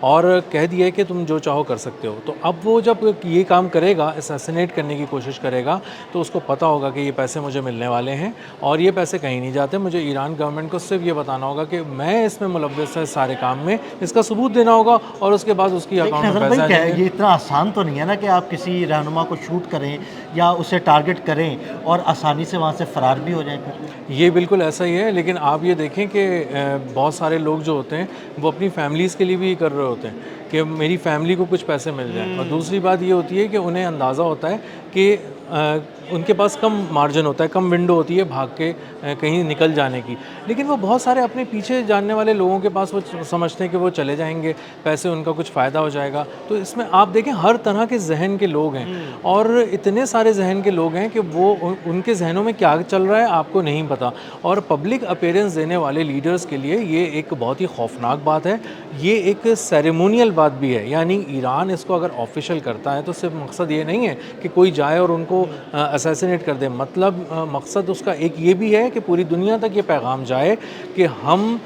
اور کہہ دیا ہے کہ تم جو چاہو کر سکتے ہو. تو اب وہ جب یہ کام کرے گا, اسیسینیٹ کرنے کی کوشش کرے گا, تو اس کو پتہ ہوگا کہ یہ پیسے مجھے ملنے والے ہیں اور یہ پیسے کہیں نہیں جاتے. مجھے ایران گورنمنٹ کو صرف یہ بتانا ہوگا کہ میں اس میں ملوث ہے سارے کام میں, اس کا ثبوت دینا ہوگا اور اس کے بعد اس کی اکاؤنٹ میں پیسے آ جائیں گے. یہ اتنا آسان تو نہیں ہے نا کہ آپ کسی رہنما کو شوٹ کریں یا اسے ٹارگٹ کریں اور آسانی سے وہاں سے فرار بھی ہو جائیں پھر. یہ بالکل ایسا ہی ہے, لیکن آپ یہ دیکھیں کہ بہت سارے لوگ جو ہوتے ہیں وہ اپنی فیملیز کے لیے بھی کر رہے ہوتے ہیں کہ میری فیملی کو کچھ پیسے مل جائیں. اور دوسری بات یہ ہوتی ہے کہ انہیں اندازہ ہوتا ہے کہ ان کے پاس کم مارجن ہوتا ہے, کم ونڈو ہوتی ہے بھاگ کے کہیں نکل جانے کی. لیکن وہ بہت سارے اپنے پیچھے جاننے والے لوگوں کے پاس وہ سمجھتے ہیں کہ وہ چلے جائیں گے, پیسے ان کا کچھ فائدہ ہو جائے گا. تو اس میں آپ دیکھیں ہر طرح کے ذہن کے لوگ ہیں اور اتنے سارے ذہن کے لوگ ہیں کہ وہ ان کے ذہنوں میں کیا چل رہا ہے آپ کو نہیں پتہ. اور پبلک اپیرنس دینے والے لیڈرز کے لیے یہ ایک بہت ہی خوفناک بات ہے. یہ ایک سیریمونیل بات بھی ہے, یعنی ایران اس کو اگر آفیشیل کرتا ہے تو صرف مقصد یہ نہیں ہے کہ کوئی جائے اور ان کو اسیسینیٹ کر دے. مقصد اس کا ایک یہ بھی ہے کہ پوری دنیا تک یہ پیغام جائے کہ ہم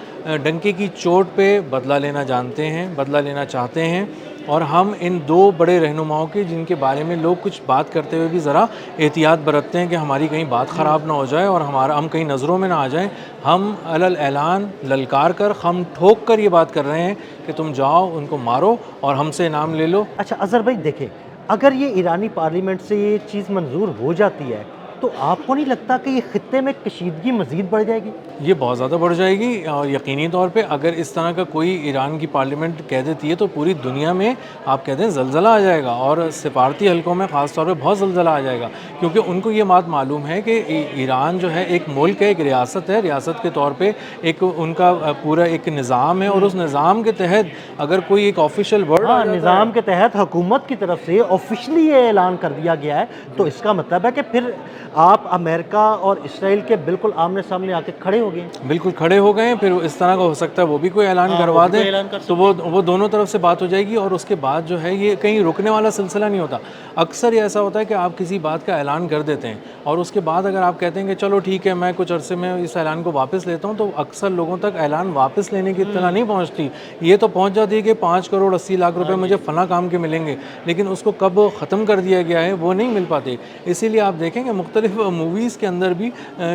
ڈنکے کی چوٹ پہ بدلہ لینا جانتے ہیں, بدلہ لینا چاہتے ہیں, اور ہم ان دو بڑے رہنماؤں کے جن کے بارے میں لوگ کچھ بات کرتے ہوئے بھی ذرا احتیاط برتتے ہیں کہ ہماری کہیں بات خراب نہ ہو جائے اور ہم کہیں نظروں میں نہ آ جائیں. ہم علل اعلان للکار کر, ہم ٹھوک کر یہ بات کر رہے ہیں کہ تم جاؤ ان کو مارو اور ہم سے انعام لے لو. اچھا اظہر بھائی دیکھیں, اگر یہ ایرانی پارلیمنٹ سے یہ چیز منظور ہو جاتی ہے تو آپ کو نہیں لگتا کہ یہ خطے میں کشیدگی مزید بڑھ جائے گی؟ یہ بہت زیادہ بڑھ جائے گی, اور یقینی طور پہ اگر اس طرح کا کوئی ایران کی پارلیمنٹ کہہ دیتی ہے تو پوری دنیا میں آپ کہتے ہیں زلزلہ آ جائے گا, اور سفارتی حلقوں میں خاص طور پہ بہت زلزلہ آ جائے گا. کیونکہ ان کو یہ بات معلوم ہے کہ ایران جو ہے ایک ملک ہے, ایک ریاست ہے, ریاست کے طور پہ ایک ان کا پورا ایک نظام ہے, اور اس نظام کے تحت اگر کوئی ایک آفیشیل ورڈ نظام کے تحت حکومت کی طرف سے آفیشلی یہ اعلان کر دیا گیا ہے, تو اس کا مطلب ہے کہ پھر آپ امریکہ اور اسرائیل کے بالکل آمنے سامنے آ کے کھڑے ہو گئے ہیں. بالکل کھڑے ہو گئے ہیں. پھر اس طرح کا ہو سکتا ہے وہ بھی کوئی اعلان کروا دیں تو وہ دونوں طرف سے بات ہو جائے گی, اور اس کے بعد جو ہے یہ کہیں رکنے والا سلسلہ نہیں ہوتا. اکثر یہ ایسا ہوتا ہے کہ آپ کسی بات کا اعلان کر دیتے ہیں اور اس کے بعد اگر آپ کہتے ہیں کہ چلو ٹھیک ہے میں کچھ عرصے میں اس اعلان کو واپس لیتا ہوں, تو اکثر لوگوں تک اعلان واپس لینے کی اطلاع نہیں پہنچتی. یہ تو پہنچ جاتی ہے کہ 5 کروڑ 80 لاکھ روپے مجھے فلاں کام کے ملیں گے, لیکن اس کو کب ختم کر دیا گیا ہے وہ نہیں مل پاتے. اسی لیے آپ دیکھیں کہ مختلف موویز کے اندر بھی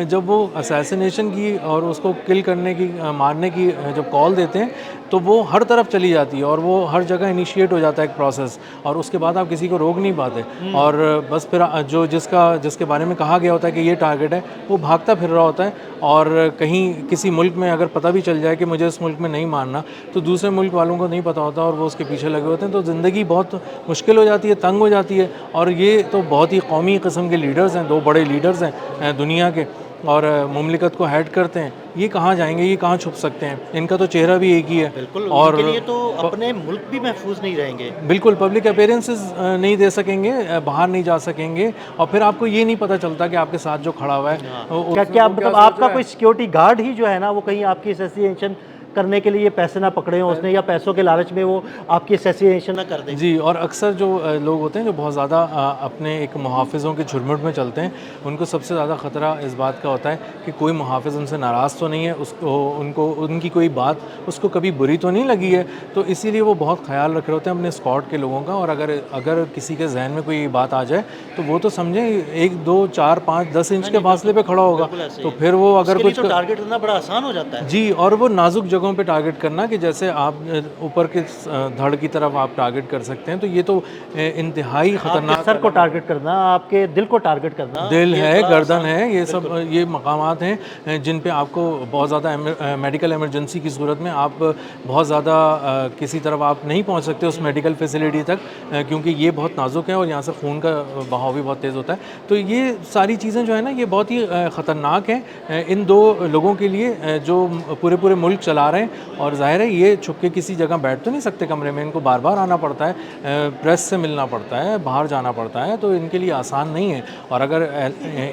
جب وہ اسیسینیشن کی اور اس کو کل کرنے کی مارنے کی جب کال دیتے ہیں تو وہ ہر طرف چلی جاتی ہے اور وہ ہر جگہ انیشیٹ ہو جاتا ہے ایک پروسیس, اور اس کے بعد آپ کسی کو روک نہیں پاتے. اور بس پھر جو جس کے بارے میں کہا گیا ہوتا ہے کہ یہ ٹارگٹ ہے وہ بھاگتا پھر رہا ہوتا ہے, اور کہیں کسی ملک میں اگر پتہ بھی چل جائے کہ مجھے اس ملک میں نہیں مارنا تو دوسرے ملک والوں کو نہیں پتہ ہوتا اور وہ اس کے پیچھے لگے ہوتے ہیں. تو زندگی بہت مشکل ہو جاتی ہے, تنگ ہو جاتی ہے. اور یہ تو بہت ہی قومی قسم کے لیڈرز ہیں, 2 بڑے لیڈرز ہیں دنیا کے, اور مملکت کو ہیڈ کرتے ہیں. یہ کہاں جائیں گے, یہ کہاں چھپ سکتے ہیں, ان کا تو چہرہ بھی ایک ہی ہے. بالکل, اور ان کے لیے تو اپنے ملک بھی محفوظ نہیں رہیں گے. بالکل پبلک اپیرنسز نہیں دے سکیں گے, باہر نہیں جا سکیں گے, اور پھر آپ کو یہ نہیں پتہ چلتا کہ آپ کے ساتھ جو کھڑا ہوا ہے کیا مطلب آپ کا کوئی سیکیورٹی گارڈ ہی جو ہے نا وہ کہیں آپ کی اسیسینیشن کرنے کے لیے پیسے نہ پکڑے ہوں اس نے, یا پیسوں کے لالچ میں وہ آپ کی اسیسینیشن نہ کر دیں. جی, اور اکثر جو لوگ ہوتے ہیں جو بہت زیادہ اپنے ایک محافظوں کے جھرمٹ میں چلتے ہیں, ان کو سب سے زیادہ خطرہ اس بات کا ہوتا ہے کہ کوئی محافظ ان سے ناراض تو نہیں ہے, ان کی کوئی بات اس کو کبھی بری تو نہیں لگی ہے. تو اسی لیے وہ بہت خیال رکھ رہے ہوتے ہیں اپنے اسکواڈ کے لوگوں کا. اور اگر کسی کے ذہن میں کوئی بات آ جائے تو وہ تو سمجھیں 1 2 4 5 10 انچ کے فاصلے پہ کھڑا ہوگا. تو پھر وہ اگر کچھ ٹارگٹ کرنا بڑا آسان ہو جاتا ہے. جی, اور وہ نازک جگہوں پہ ٹارگٹ کرنا کہ جیسے آپ اوپر کے دھڑ کی طرف آپ ٹارگٹ کر سکتے ہیں, تو یہ تو انتہائی خطرناک. سر کو ٹارگٹ کرنا, آپ کے دل کو ٹارگٹ کرنا, دل ہے, گردن ہے, یہ سب یہ مقامات ہیں جن پہ آپ کو بہت زیادہ میڈیکل ایمرجنسی کی صورت میں آپ بہت زیادہ کسی طرف آپ نہیں پہنچ سکتے اس میڈیکل فیسلٹی تک, کیونکہ یہ بہت نازک ہے اور یہاں سے خون کا بہاؤ بھی بہت تیز ہوتا ہے. تو یہ ساری چیزیں جو ہے نا یہ بہت ہی خطرناک ہیں ان 2 لوگوں کے لیے جو پورے ملک چلا رہے ہیں. اور ظاہر ہے یہ چھپ کے کسی جگہ بیٹھ تو نہیں سکتے کمرے میں, ان کو بار بار آنا پڑتا ہے, پریس سے ملنا پڑتا ہے, باہر جانا پڑتا ہے, تو ان کے لیے آسان نہیں ہے. اور اگر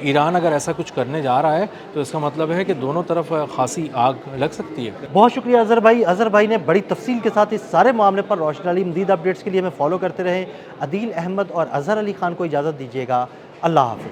ایران اگر ایسا کچھ کرنے جا رہا ہے تو اس کا مطلب ہے کہ دونوں طرف خاصی آگ لگ سکتی ہے. بہت شکریہ اظہر بھائی. اظہر بھائی نے بڑی تفصیل کے ساتھ اس سارے معاملے پر روشن ڈالی. مزید اپڈیٹس کے لیے ہمیں فالو کرتے رہیں. عدیل احمد اور اظہر علی خان کو اجازت دیجیے گا. اللہ حافظ.